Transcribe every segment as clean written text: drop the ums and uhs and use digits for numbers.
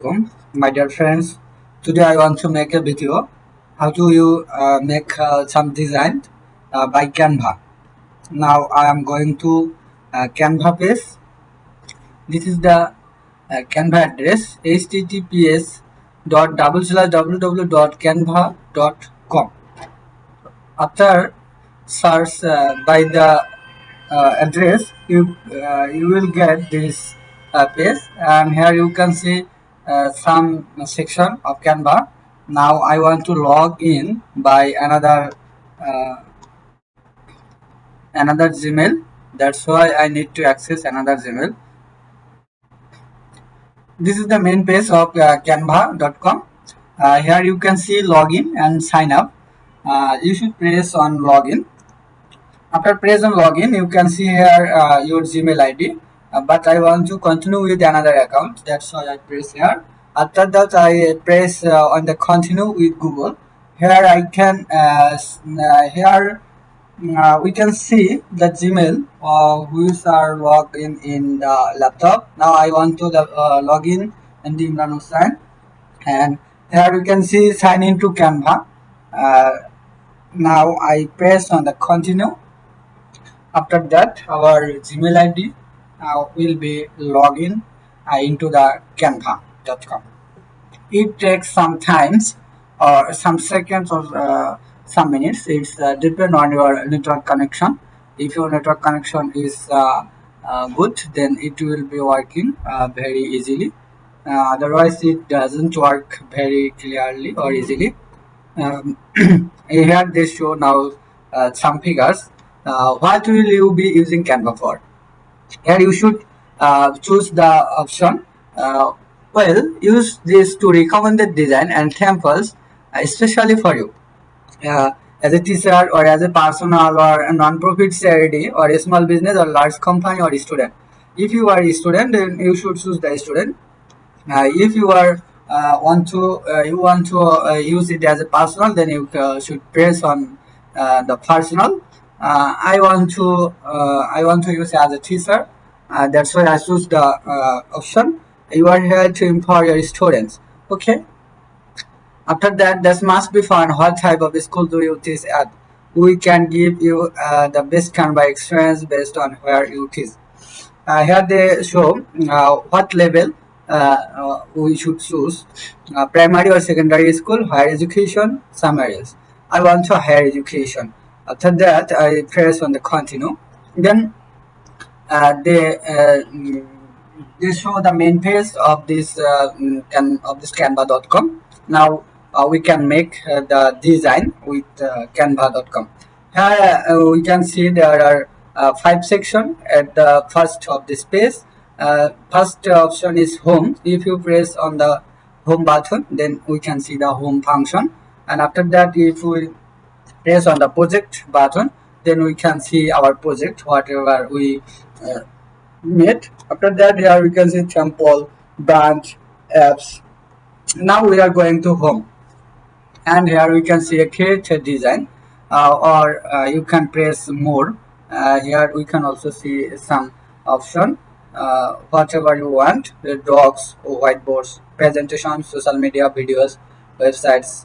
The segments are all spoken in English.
My dear friends. Today I want to make a video how to you make some design by Canva. Now I am going to Canva page. This is the Canva address https dot double slash www dot canva dot com. After search by the address, you will get this page, and here you can see some section of Canva. Now I want to log in by uh, another Gmail. That's why I need to access another Gmail. This is the main page of canva.com. Here you can see login and sign up. You should press on login. After press on login, you can see here your Gmail ID. But I want to continue with another account. That's why I press here. After that, I press on the continue with Google. Here I can here we can see the Gmail which are logged in the laptop. Now I want to log in the Imran Hussain, and here you can see sign into Canva. Uh, Now I press on the continue. After that, our Gmail ID will be login into the Canva.com. It takes some times or some seconds or some minutes. It's depend on your network connection. If your network connection is good, then it will be working very easily. Otherwise, it doesn't work very clearly or easily. Here they show now some figures. What will you be using Canva for? Here you should choose the option. Use this to recommend the design and samples, especially for you. As a teacher or as a personal or a non-profit charity or a small business or large company or a student. If you are a student, then you should choose the student. If you are want to use it as a personal, then you should press on the personal. I want to use it as a teacher. That's why I choose the option. You are here to empower your students. Okay. After that, this must be found what type of school do you teach at. We can give you the best Canva experience based on where you teach. Here they show what level we should choose, primary or secondary school, higher education, some areas. I want to higher education. After that, I press on the continue. Then they show the main page of this of this canva.com. Now we can make the design with canva.com. Here we can see there are five sections at the first of this page. First option is home. If you press on the home button, then we can see the home function. And after that, if we press on the project button, then we can see our project, whatever we uh, made. After that, here we can see temple, branch, apps. Now we are going to home, and here we can see a create a design, or you can press more. Here we can also see some option, whatever you want, the docs, whiteboards, presentations, social media, videos, websites,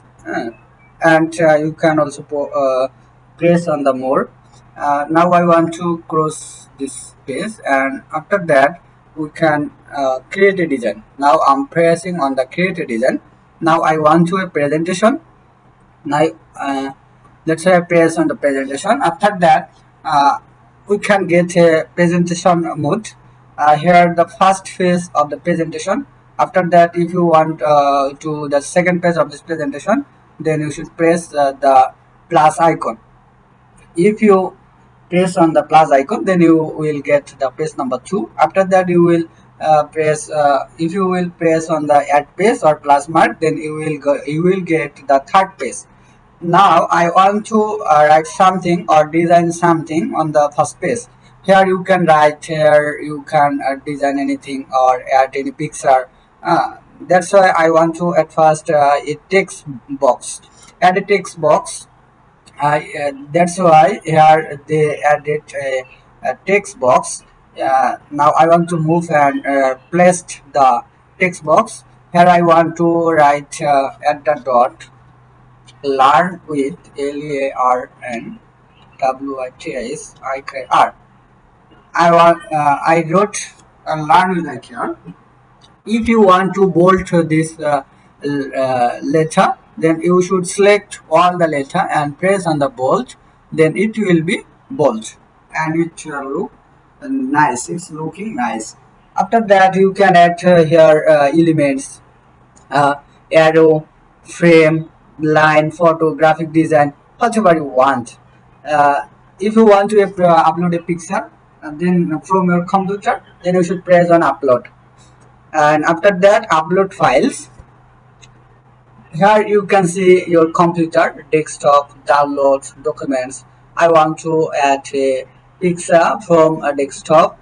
and you can also press on the more. Now I want to cross this page, and after that we can create a design. Now I'm pressing on the create a design. Now I want to a presentation. Now let's say I press on the presentation. After that we can get a presentation mode. Here the first phase of the presentation. After that, if you want to the second page of this presentation, then you should press the plus icon. If you press on the plus icon, then you will get the page number 2. After that, you will press if you will press on the add page or plus mark, then you will get the third page. Now I want to write something or design something on the first page. Here you can write, here you can design anything or add any picture. That's why I want to at first a text box. Add a text box. That's why here they added a text box. Now I want to move and place the text box. Here I want to write at the dot learn with LARNWITHISIKR. I wrote learn with like here. If you want to bold this letter, then you should select all the letter and press on the bold, then it will be bold and it will look nice. It's looking nice. After that you can add here elements, uh, arrow, frame, line, photo, graphic design, whatever you want. If you want to upload a picture, then from your computer, then you should press on upload. And after that, upload files. Here you can see your computer, desktop, downloads, documents. I want to add a picture from a desktop.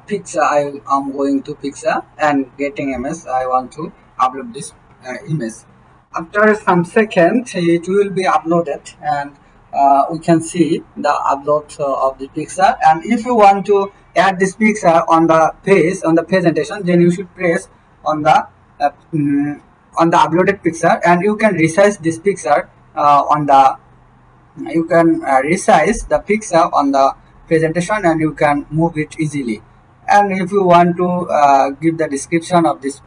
Picture, I am going to picture and getting image. I want to upload this image. After some seconds it will be uploaded, and we can see the upload of the picture. And if you want to add this picture on the page, on the presentation, then you should press on the uh, mm, on the uploaded picture, and you can resize this picture on the you can resize the picture on the presentation, and you can move it easily. And if you want to give the description of this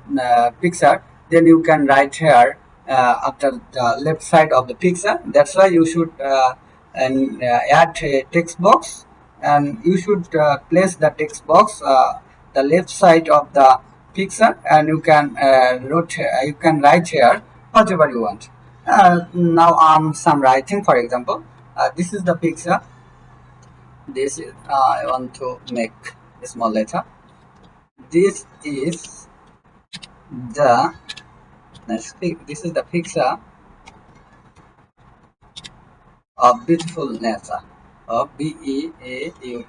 picture, then you can write here after the left side of the picture. That's why you should add a text box, and you should place the text box the left side of the picture, and you can you can write here whatever you want. Now some writing, for example, this is the picture. This is I want to make a small letter. This is the this is the picture of beautiful nature, of BEAUTIFUL,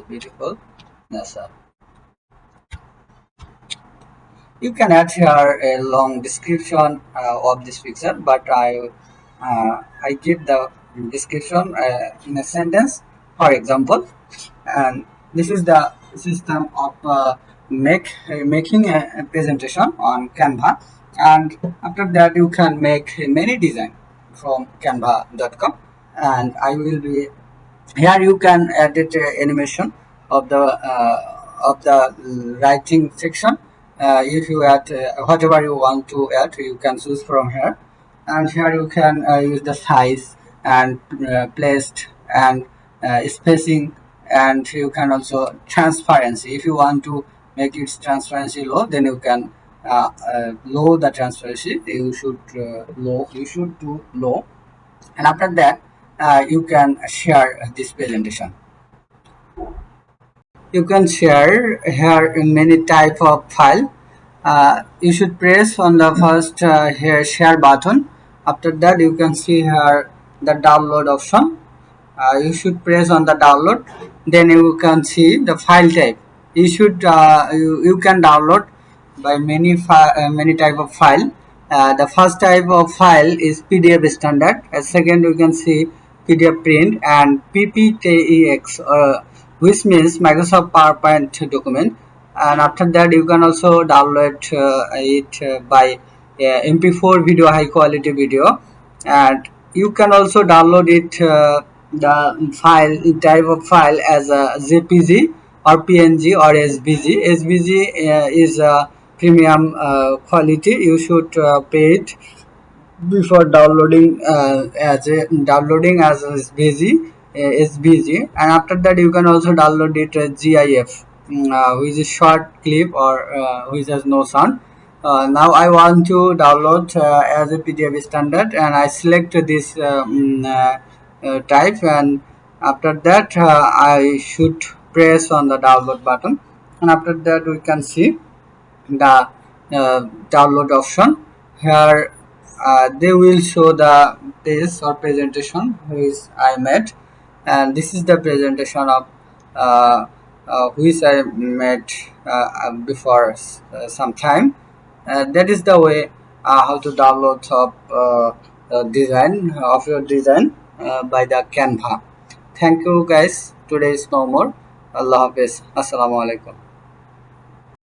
beautiful nature. You can add here a long description of this picture, but I give the description in a sentence, for example. And this is the system of making a presentation on Canva. And after that you can make many design from canva.com. And I will be here. You can edit animation of the writing section. If you add whatever you want to add, you can choose from here. And here you can use the size and placed and spacing. And you can also transparency. If you want to make its transparency low, then you can low the transparency. You should do low. And after that you can share this presentation. You can share here in many type of file. You should press on the first here share button. After that you can see here the download option. You should press on the download, then you can see the file type. You can download by many type of file. The first type of file is PDF standard. Second you can see PDF print and PPTEX, which means Microsoft PowerPoint document. And after that you can also download it by MP4 video, high quality video. And you can also download it the file type of file as a JPG or PNG or SVG. SVG is a premium quality. You should pay it before downloading as SVG. And after that you can also download it as GIF, which is short clip or which has no sound. Now I want to download as a PDF standard, and I select this type. And after that I should press on the download button. And after that we can see the download option. Here they will show the page or presentation which I made. And this is the presentation of which I made before some time. That is the way how to download design of your design by the Canva. Thank you guys. Today is no more. আল্লাহ হাফেজ, আসসালামু আলাইকুম।